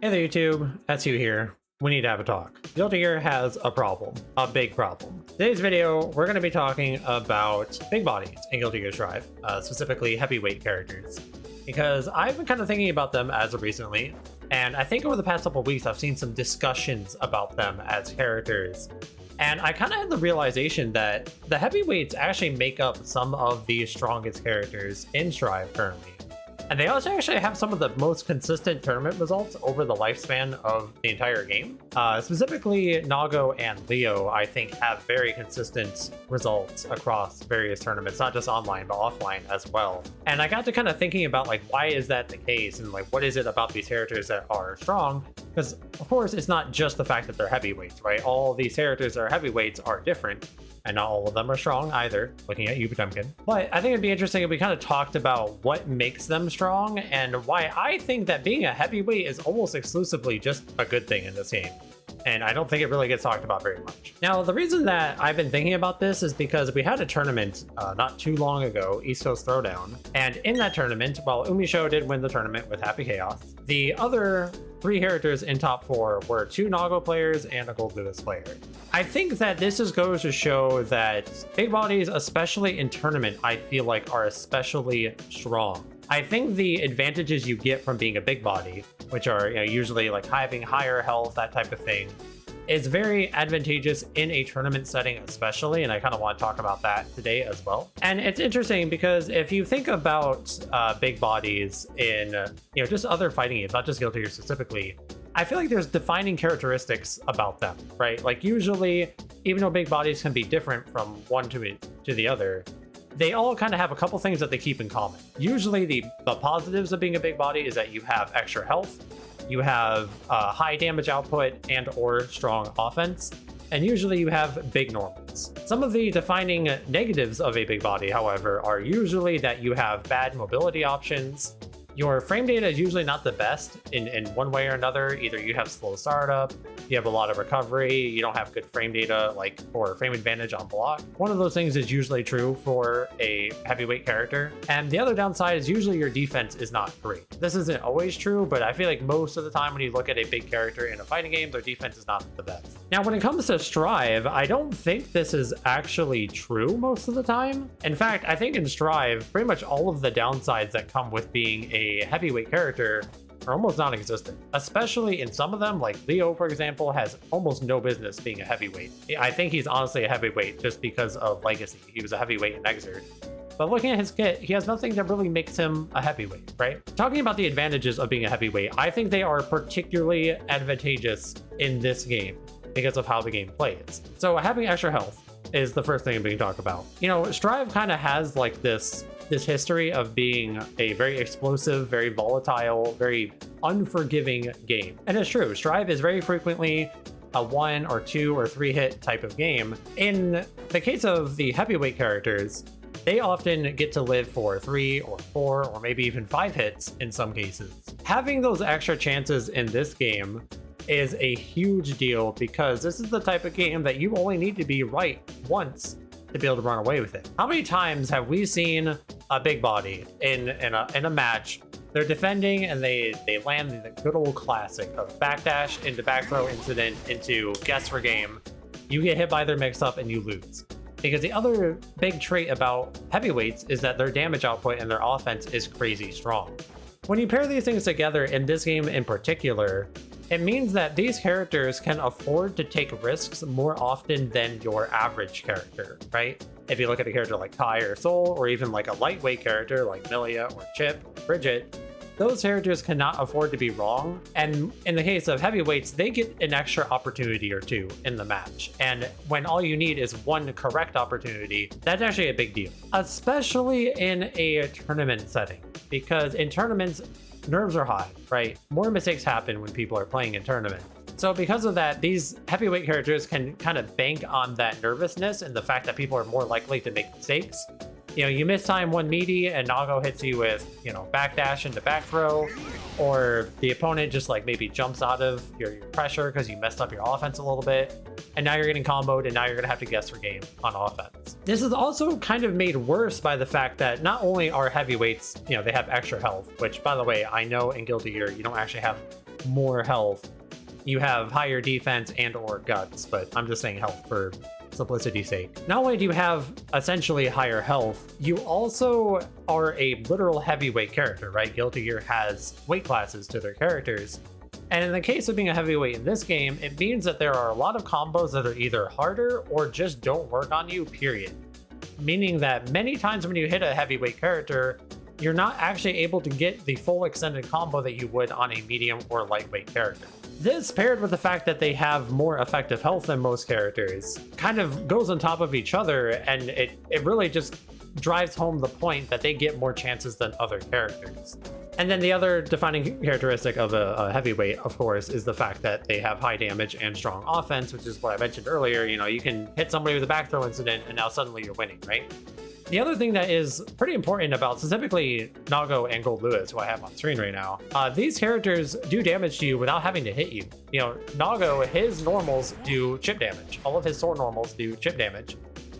Hey there YouTube, that's you here. We need to have a talk. Guilty Gear has a problem, a big problem. Today's video, we're going to be talking about big bodies in Guilty Gear Strive, specifically heavyweight characters. Because I've been kind of thinking about them as of recently, and I think over the past couple of weeks I've seen some discussions about them as characters. And I kind of had the realization that the heavyweights actually make up some of the strongest characters in Strive currently. And they also actually have some of the most consistent tournament results over the lifespan of the entire game. Specifically, Nago and Leo, I think, have very consistent results across various tournaments, not just online, but offline as well. And I got to kind of thinking about, like, why is that the case? And, like, what is it about these characters that are strong? Because, of course, it's not just the fact that they're heavyweights, right? All these characters that are heavyweights are different. And not all of them are strong either, looking at you, Potemkin. But I think it'd be interesting if we kind of talked about what makes them strong and why I think that being a heavyweight is almost exclusively just a good thing in this game. And I don't think it really gets talked about very much. Now, the reason that I've been thinking about this is because we had a tournament not too long ago, East Coast Throwdown. And in that tournament, while Umisho did win the tournament with Happy Chaos, the other 3 characters in top 4 were 2 Nago players and a Gold Lewis player. I think that this just goes to show that big bodies, especially in tournament, I feel like are especially strong. I think the advantages you get from being a big body, which are usually like having higher health, that type of thing, is very advantageous in a tournament setting especially, and I kind of want to talk about that today as well. And it's interesting because if you think about big bodies in just other fighting games, not just Guilty Gear specifically, I feel like there's defining characteristics about them, right? Like usually, even though big bodies can be different from one to the other, they all kind of have a couple things that they keep in common. Usually the positives of being a big body is that you have extra health, you have high damage output and or strong offense, and usually you have big normals. Some of the defining negatives of a big body, however, are usually that you have bad mobility options. Your frame data is usually not the best in one way or another. Either you have slow startup, you have a lot of recovery, you don't have good frame data, like or frame advantage on block. One of those things is usually true for a heavyweight character. And the other downside is usually your defense is not great. This isn't always true, but I feel like most of the time when you look at a big character in a fighting game, their defense is not the best. Now, when it comes to Strive, I don't think this is actually true most of the time. In fact, I think in Strive, pretty much all of the downsides that come with being a heavyweight character are almost non-existent, especially in some of them. Like Leo, for example, has almost no business being a heavyweight. I think he's honestly a heavyweight just because of legacy. He was a heavyweight in Exert. But looking at his kit, he has nothing that really makes him a heavyweight, right? Talking about the advantages of being a heavyweight, I think they are particularly advantageous in this game because of how the game plays. So having extra health is the first thing we can talk about. Strive kind of has like this history of being a very explosive, very volatile, very unforgiving game. And it's true, Strive is very frequently a 1 or 2 or 3 hit type of game. In the case of the heavyweight characters, they often get to live for 3 or 4 or maybe even 5 hits in some cases. Having those extra chances in this game is a huge deal because this is the type of game that you only need to be right once to be able to run away with it. How many times have we seen a big body in a match? They're defending and they land the good old classic of backdash into back throw incident into guess for game. You get hit by their mix up and you lose. Because the other big trait about heavyweights is that their damage output and their offense is crazy strong. When you pair these things together in this game in particular, it means that these characters can afford to take risks more often than your average character, right? If you look at a character like Kai or Soul, or even like a lightweight character like Milia or Chip or Bridget, those characters cannot afford to be wrong. And in the case of heavyweights, they get an extra opportunity or 2 in the match. And when all you need is 1 correct opportunity, that's actually a big deal, especially in a tournament setting, because in tournaments, nerves are high, right? More mistakes happen when people are playing in tournament. So because of that, these heavyweight characters can kind of bank on that nervousness and the fact that people are more likely to make mistakes. You miss time one meaty and Nago hits you with, backdash into back throw, or the opponent just like maybe jumps out of your pressure because you messed up your offense a little bit, and now you're getting comboed and now you're gonna have to guess for game on offense. This is also kind of made worse by the fact that not only are heavyweights, they have extra health, which by the way, I know in Guilty Gear, you don't actually have more health, you have higher defense and or guts, but I'm just saying health for simplicity's sake. Not only do you have essentially higher health, you also are a literal heavyweight character, right? Guilty Gear has weight classes to their characters. And in the case of being a heavyweight in this game, it means that there are a lot of combos that are either harder or just don't work on you, period. Meaning that many times when you hit a heavyweight character, you're not actually able to get the full extended combo that you would on a medium or lightweight character. This, paired with the fact that they have more effective health than most characters, kind of goes on top of each other, and it really just drives home the point that they get more chances than other characters. And then the other defining characteristic of a heavyweight, of course, is the fact that they have high damage and strong offense, which is what I mentioned earlier. You know, you can hit somebody with a back throw incident and now suddenly you're winning, right? The other thing that is pretty important about specifically Nago and Gold Lewis, who I have on screen right now, these characters do damage to you without having to hit you. You know, Nago, his normals do chip damage. All of his sword normals do chip damage.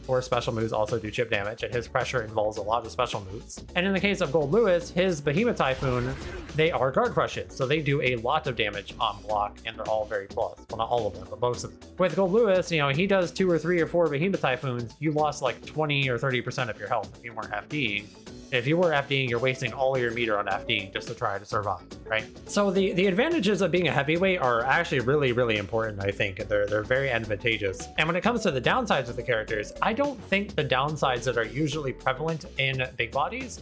Or special moves also do chip damage, and his pressure involves a lot of special moves. And in the case of Gold Lewis, his Behemoth Typhoon, they are guard crushes, so they do a lot of damage on block, and they're all very plus. Well, not all of them, but most of them. With Gold Lewis, you know, he does 2 or 3 or 4 Behemoth Typhoons, you lost like 20 or 30% of your health if you weren't FDing. If you were FDing, you're wasting all of your meter on FDing just to try to survive, right? So the advantages of being a heavyweight are actually really, really important, I think. They're very advantageous. And when it comes to the downsides of the characters, I don't think the downsides that are usually prevalent in big bodies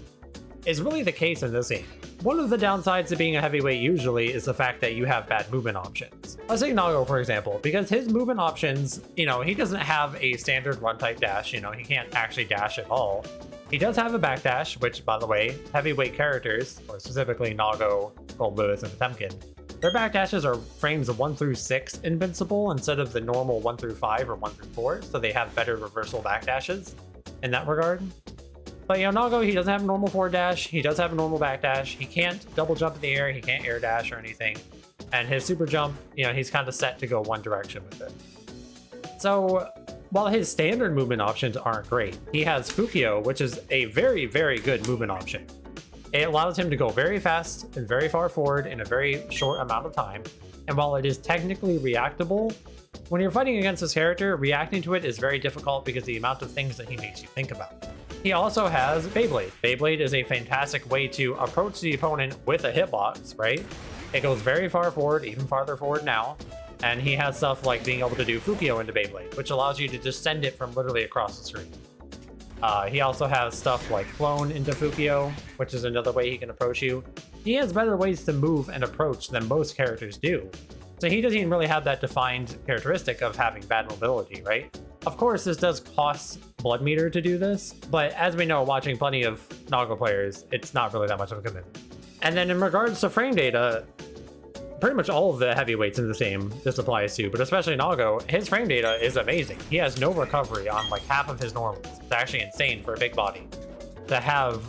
is really the case in this game. One of the downsides of being a heavyweight usually is the fact that you have bad movement options. Let's take Nago, for example, because his movement options, you know, he doesn't have a standard run type dash, you know, he can't actually dash at all. He does have a backdash, which, by the way, heavyweight characters, or specifically Nago, Gold Lewis, and Potemkin, their backdashes are frames of 1 through 6 invincible instead of the normal 1 through 5 or 1 through 4, so they have better reversal backdashes in that regard. But, you know, Nago, he doesn't have a normal forward dash, he does have a normal backdash, he can't double jump in the air, he can't air dash or anything, and his super jump, you know, he's kind of set to go one direction with it. So, while his standard movement options aren't great, he has Fukio, which is a very, very good movement option. It allows him to go very fast and very far forward in a very short amount of time. And while it is technically reactable, when you're fighting against this character, reacting to it is very difficult because of the amount of things that he makes you think about. He also has Beyblade. Beyblade is a fantastic way to approach the opponent with a hitbox, right? It goes very far forward, even farther forward now. And he has stuff like being able to do Fukio into Beyblade, which allows you to just send it from literally across the screen. He also has stuff like Clone into Fukio, which is another way he can approach you. He has better ways to move and approach than most characters do. So he doesn't even really have that defined characteristic of having bad mobility, right? Of course, this does cost blood meter to do this, but as we know, watching plenty of Nago players, it's not really that much of a commitment. And then in regards to frame data, pretty much all of the heavyweights in this game this applies to, but especially Nago, his frame data is amazing. He has no recovery on like half of his normals. It's actually insane for a big body to have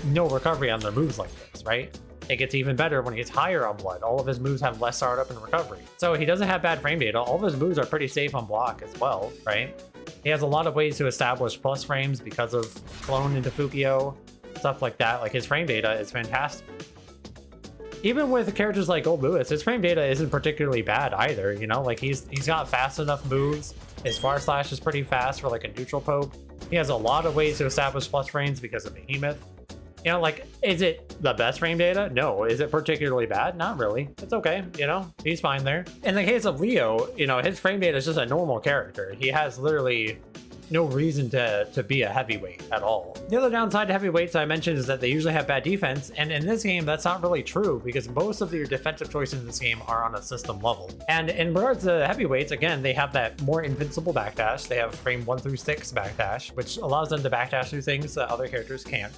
no recovery on their moves like this, right? It gets even better when he gets higher on blood. All of his moves have less startup and recovery. So he doesn't have bad frame data. All of his moves are pretty safe on block as well, right? He has a lot of ways to establish plus frames because of Clone into Fukio, stuff like that. Like his frame data is fantastic. Even with characters like Gold Lewis, his frame data isn't particularly bad either, you know? Like, he's got fast enough moves. His far slash is pretty fast for, like, a neutral poke. He has a lot of ways to establish plus frames because of Behemoth. You know, like, is it the best frame data? No. Is it particularly bad? Not really. It's okay, you know? He's fine there. In the case of Leo, you know, his frame data is just a normal character. He has literally no reason to be a heavyweight at all. The other downside to heavyweights I mentioned is that they usually have bad defense, and in this game that's not really true because most of your defensive choices in this game are on a system level. And in regards to heavyweights, again, they have that more invincible backdash. They have frame 1 through 6 backdash, which allows them to backdash through things that other characters can't.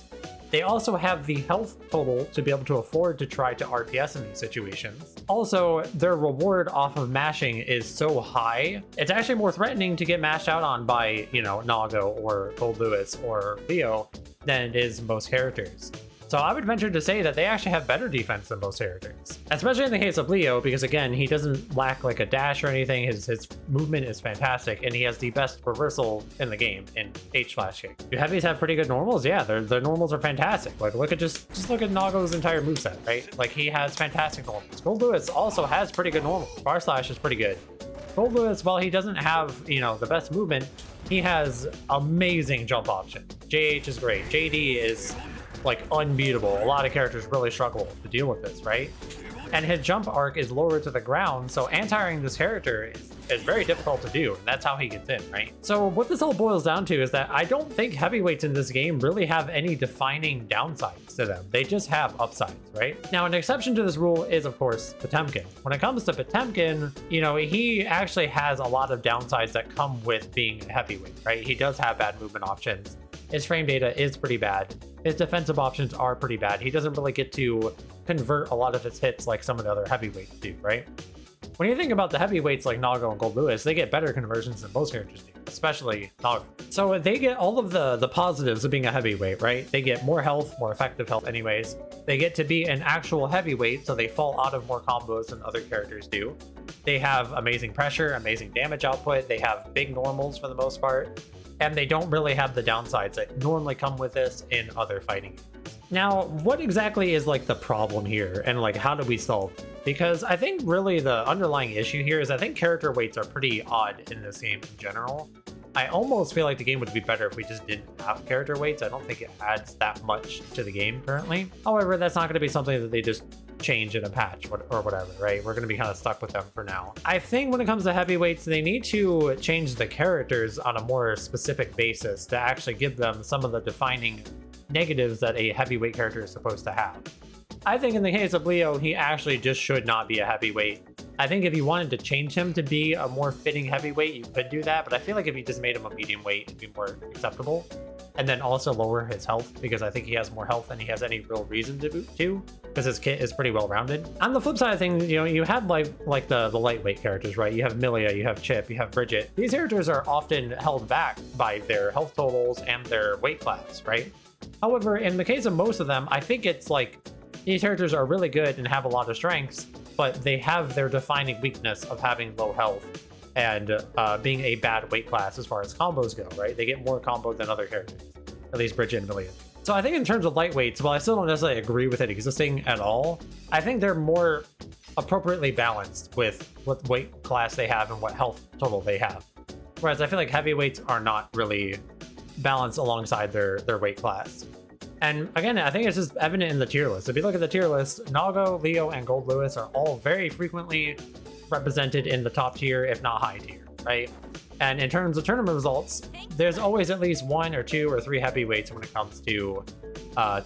They also have the health total to be able to afford to try to RPS in these situations. Also, their reward off of mashing is so high, it's actually more threatening to get mashed out on by, you know, Nago or Gold Lewis or Leo than it is most characters. So I would venture to say that they actually have better defense than most characters, especially in the case of Leo, because again, he doesn't lack like a dash or anything. His movement is fantastic, and he has the best reversal in the game in H slash kick. Do heavies have pretty good normals? Yeah, their normals are fantastic. Like look at just look at Nago's entire moveset, right? Like he has fantastic normals. Gold Lewis also has pretty good normals. Bar slash is pretty good. Gold Lewis, while he doesn't have, you know, the best movement, he has amazing jump options. JH is great. JD is like unbeatable. A lot of characters really struggle to deal with this, right? And his jump arc is lower to the ground, so anti-airing this character is very difficult to do, and that's how he gets in, right? So what this all boils down to is that I don't think heavyweights in this game really have any defining downsides to them. They just have upsides, right? Now, an exception to this rule is, of course, Potemkin. When it comes to Potemkin, you know, he actually has a lot of downsides that come with being a heavyweight, right? He does have bad movement options. His frame data is pretty bad. His defensive options are pretty bad. He doesn't really get to convert a lot of his hits like some of the other heavyweights do, right? When you think about the heavyweights like Nago and Gold Lewis, they get better conversions than most characters do, especially Nago. So they get all of the positives of being a heavyweight, right? They get more health, more effective health anyways. They get to be an actual heavyweight, so they fall out of more combos than other characters do. They have amazing pressure, amazing damage output. They have big normals for the most part. And they don't really have the downsides that normally come with this in other fighting games. Now, what exactly is like the problem here, and like how do we solve it? Because I think really the underlying issue here is I think character weights are pretty odd in this game in general. I almost feel like the game would be better if we just didn't have character weights. I don't think it adds that much to the game currently. However, that's not going to be something that they just change in a patch or whatever, right? We're going to be kind of stuck with them for now. I think when it comes to heavyweights, they need to change the characters on a more specific basis to actually give them some of the defining negatives that a heavyweight character is supposed to have. I think in the case of Leo, he actually just should not be a heavyweight. I think if you wanted to change him to be a more fitting heavyweight, you could do that, but I feel like if you just made him a medium weight, it'd be more acceptable. And then also lower his health, because I think he has more health than he has any real reason to, because his kit is pretty well rounded. On the flip side of things, you know, you have like the lightweight characters, right? You have Milia, you have Chip, you have Bridget. These characters are often held back by their health totals and their weight class, right? However, in the case of most of them, I think it's like these characters are really good and have a lot of strengths, but they have their defining weakness of having low health and being a bad weight class as far as combos go, right? They get more combo than other characters, at least Bridget and Milia. So I think in terms of lightweights, while I still don't necessarily agree with it existing at all, I think they're more appropriately balanced with what weight class they have and what health total they have. Whereas I feel like heavyweights are not really balanced alongside their weight class. And again, I think it's just evident in the tier list. If you look at the tier list, Nago, Leo, and Gold Lewis are all very frequently represented in the top tier, if not high tier, right? And in terms of tournament results, there's always at least 1 or 2 or 3 heavyweights when it comes to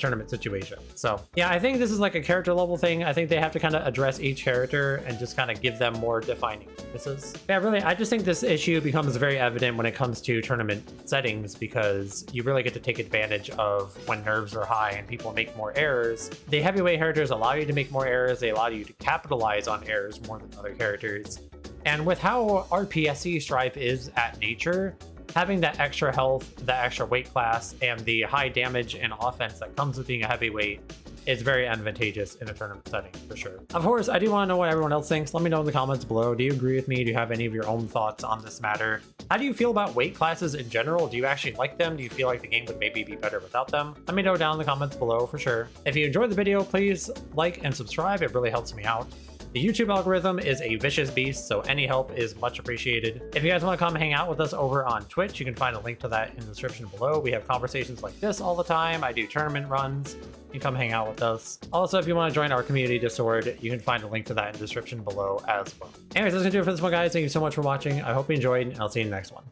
tournament situations. So yeah, I think this is like a character level thing. I think they have to kind of address each character and just kind of give them more defining weaknesses. Yeah, really, I just think this issue becomes very evident when it comes to tournament settings, because you really get to take advantage of when nerves are high and people make more errors. The heavyweight characters allow you to make more errors. They allow you to capitalize on errors more than other characters. And with how RPSC Strife is at nature, having that extra health, that extra weight class, and the high damage and offense that comes with being a heavyweight is very advantageous in a tournament setting, for sure. Of course, I do want to know what everyone else thinks. Let me know in the comments below. Do you agree with me? Do you have any of your own thoughts on this matter? How do you feel about weight classes in general? Do you actually like them? Do you feel like the game would maybe be better without them? Let me know down in the comments below, for sure. If you enjoyed the video, please like and subscribe. It really helps me out. The YouTube algorithm is a vicious beast, so any help is much appreciated. If you guys want to come hang out with us over on Twitch, you can find a link to that in the description below. We have conversations like this all the time. I do tournament runs. You can come hang out with us. Also, if you want to join our community Discord, you can find a link to that in the description below as well. Anyways, that's going to do it for this one, guys. Thank you so much for watching. I hope you enjoyed, and I'll see you in the next one.